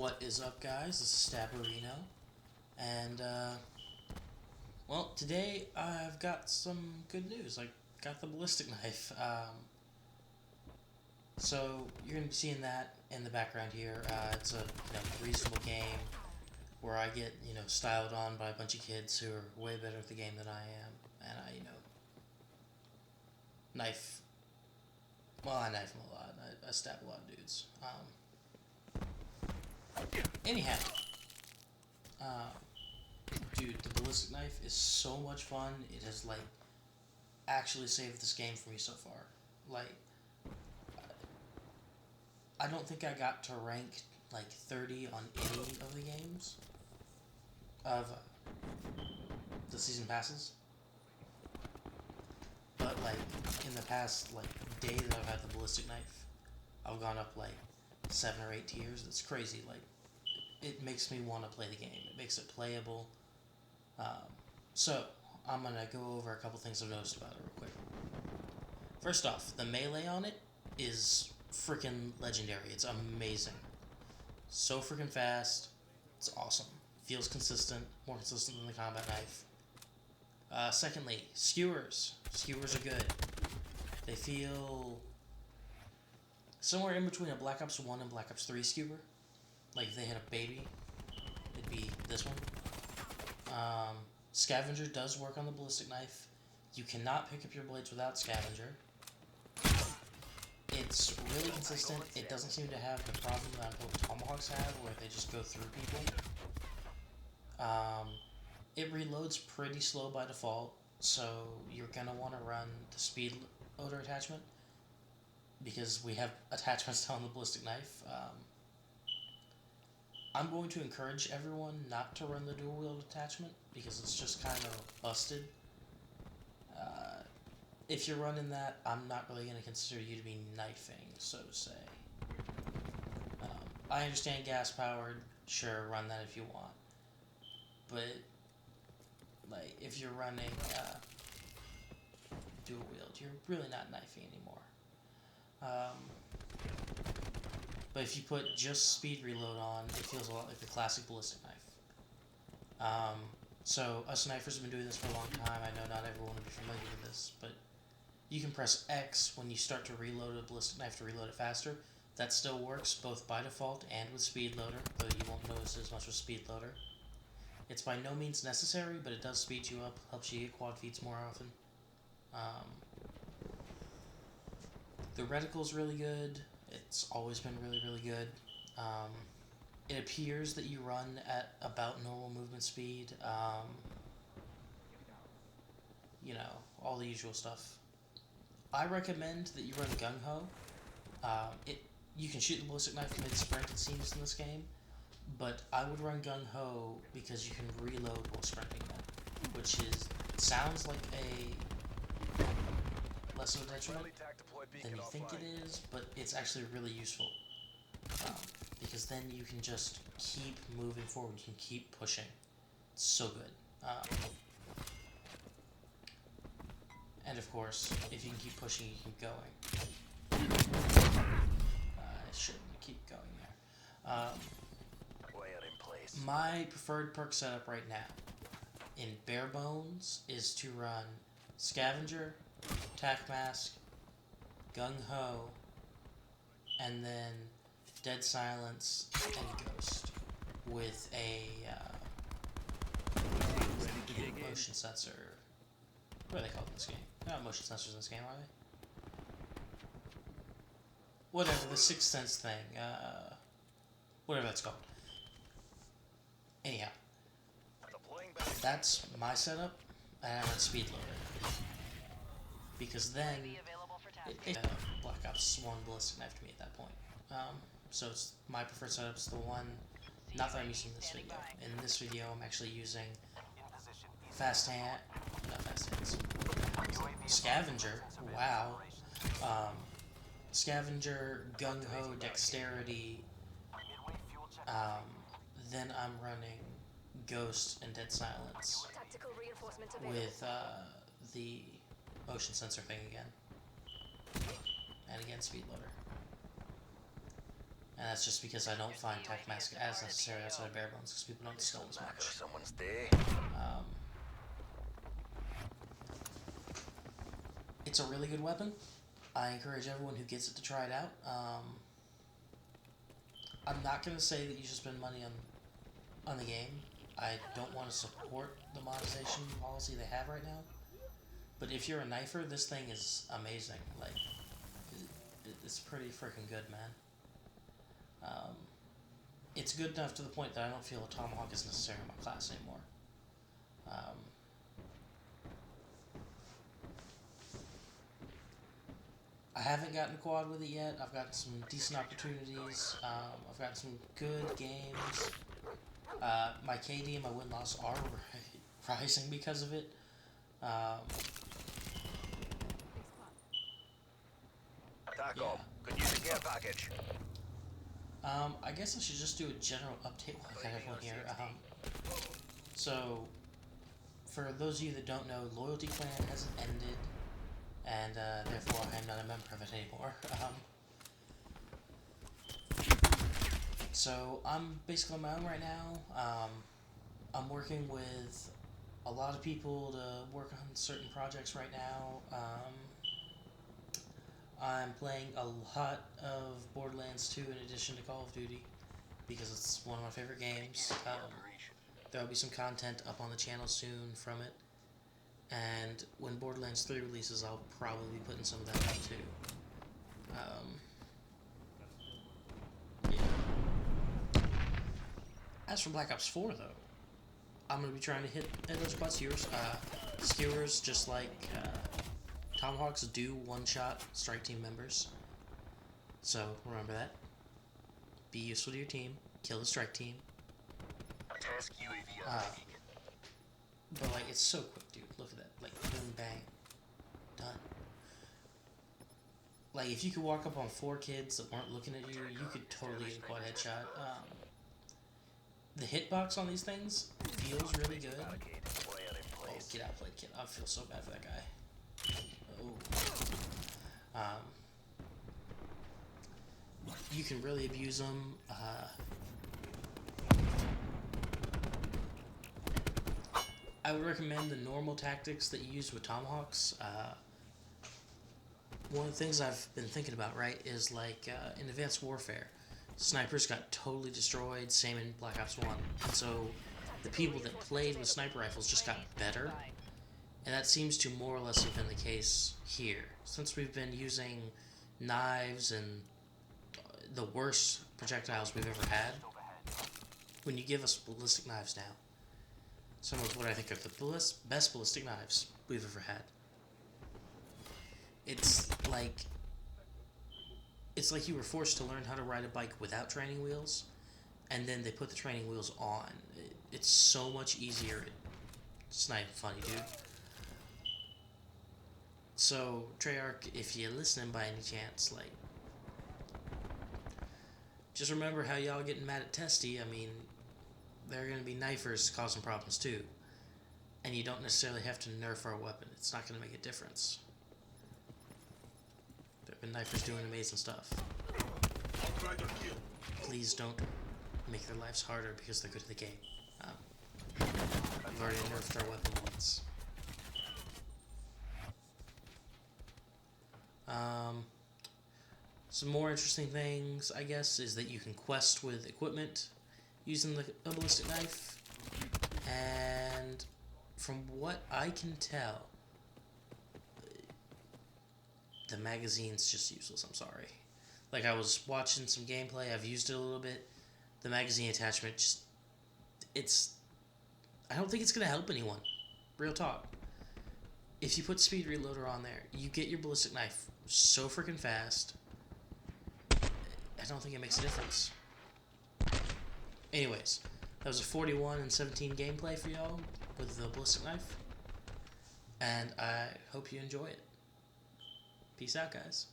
What is up, guys? This is Stabarino, and well, today I've got some good news. I got the ballistic knife. So you're gonna be seeing that in the background here. It's a reasonable game where I get styled on by a bunch of kids who are way better at the game than I am, and I knife. Well, I knife them a lot. I stab a lot of dudes. Anyhow. Uh, Dude, the ballistic knife is so much fun. It has actually saved this game for me so far. Like, I don't think I got to rank 30 on any of the games of the season passes. But in the past day that I've had the ballistic knife, I've gone up 7 or 8 tiers. That's crazy. It makes me want to play the game. It makes it playable. So, I'm going to go over a couple things I've noticed about it real quick. First off, the melee on it is freaking legendary. It's amazing. So freaking fast. It's awesome. Feels consistent. More consistent than the combat knife. Secondly, skewers. Skewers are good. They feel somewhere in between a Black Ops 1 and Black Ops 3 skewer. If they had a baby, it'd be this one. Scavenger does work on the ballistic knife. You cannot pick up your blades without Scavenger. It's really consistent. It doesn't seem to have the problem that Tomahawks have, where they just go through people. It reloads pretty slow by default, so you're gonna want to run the speed loader attachment, because we have attachments on the ballistic knife. I'm going to encourage everyone not to run the dual wield attachment because it's just kind of busted. If you're running that, I'm not really going to consider you to be knifing, so to say. I understand gas powered, sure, run that if you want. But if you're running dual wield, you're really not knifing anymore. But if you put just speed reload on, it feels a lot like the classic ballistic knife. So us snipers have been doing this for a long time. I know not everyone will be familiar with this, but you can press X when you start to reload a ballistic knife to reload it faster. That still works both by default and with speed loader, though you won't notice as much with speed loader. It's by no means necessary, but it does speed you up, helps you get quad feeds more often. The reticle's really good. It's always been really, really good. It appears that you run at about normal movement speed. All the usual stuff. I recommend that you run Gung Ho. You can shoot the ballistic knife mid-sprint, it seems, in this game, but I would run Gung Ho because you can reload while sprinting then, which sounds like a less of a detriment than you think it is, but it's actually really useful. Because then you can just keep moving forward, you can keep pushing. It's so good. And of course, if you can keep pushing, you keep going. I shouldn't keep going there. My preferred perk setup right now, in bare bones, is to run Scavenger, Tac Mask, Gung Ho, and then Dead Silence and Ghost with a motion sensor. What are they called in this game? They're not motion sensors in this game, are they? Whatever, the Sixth Sense thing. Whatever that's called. Anyhow. That's my setup, and I run speed loader. Because then it's Black Ops 1 ballistic knife to me at that point. So it's my preferred setup is the one, not that I'm using this video. In this video, I'm actually using Scavenger, wow. Scavenger, Gung Ho, Dexterity. Then I'm running Ghost and Dead Silence with the motion sensor thing again. And again, speed loader. And that's just because I don't find Tac Mask as necessary outside of Bare Bones, because people don't scope as much. It's a really good weapon. I encourage everyone who gets it to try it out. I'm not going to say that you should spend money on the game. I don't want to support the monetization policy they have right now. But if you're a knifer, this thing is amazing. Like, it's pretty freaking good, man. It's good enough to the point that I don't feel a tomahawk is necessary in my class anymore. I haven't gotten quad with it yet. I've got some decent opportunities. I've got some good games. My KD and my win-loss are rising because of it. Yeah. Could use a care package. I guess I should just do a general update while I got everyone here. So, for those of you that don't know, Loyalty Clan has ended, and therefore I am not a member of it anymore. So, I'm basically on my own right now. I'm working with a lot of people to work on certain projects right now. I'm playing a lot of Borderlands 2 in addition to Call of Duty, because it's one of my favorite games. There'll be some content up on the channel soon from it, and when Borderlands 3 releases, I'll probably be putting some of that up too. Yeah. As for Black Ops 4, though, I'm going to be trying to hit those quad skewers. Skewers, just like Tomahawks, do one-shot strike team members. So, remember that. Be useful to your team. Kill the strike team. But, like, it's so quick, dude. Look at that. Like, boom, bang. Done. Like, if you could walk up on 4 kids that weren't looking at you, you could totally get a quad headshot. The hitbox on these things feels really good. Oh, get outplayed, kid. I feel so bad for that guy. Oh. You can really abuse them. I would recommend the normal tactics that you use with Tomahawks. One of the things I've been thinking about, right, is like in Advanced Warfare, snipers got totally destroyed, same in Black Ops 1. And so the people that played with sniper rifles just got better. And that seems to more or less have been the case here. Since we've been using knives and the worst projectiles we've ever had, when you give us ballistic knives now, some of what I think are the best ballistic knives we've ever had, it's like you were forced to learn how to ride a bike without training wheels, and then they put the training wheels on. It's so much easier. It's not even funny, dude. So, Treyarch, if you're listening by any chance, like, just remember how y'all getting mad at Testy. I mean, there are going to be knifers causing problems too. And you don't necessarily have to nerf our weapon. It's not going to make a difference. There have been knifers doing amazing stuff. Please don't make their lives harder because they're good at the game. We've already nerfed our weapon once. Some more interesting things, I guess, is that you can quest with equipment using the ballistic knife. And from what I can tell, the magazine's just useless, I'm sorry. Like, I was watching some gameplay, I've used it a little bit. The magazine attachment just, I don't think it's going to help anyone. Real talk. If you put Speed Reloader on there, you get your ballistic knife so freaking fast. I don't think it makes a difference. Anyways, that was a 41 and 17 gameplay for y'all with the ballistic knife. And I hope you enjoy it. Peace out, guys.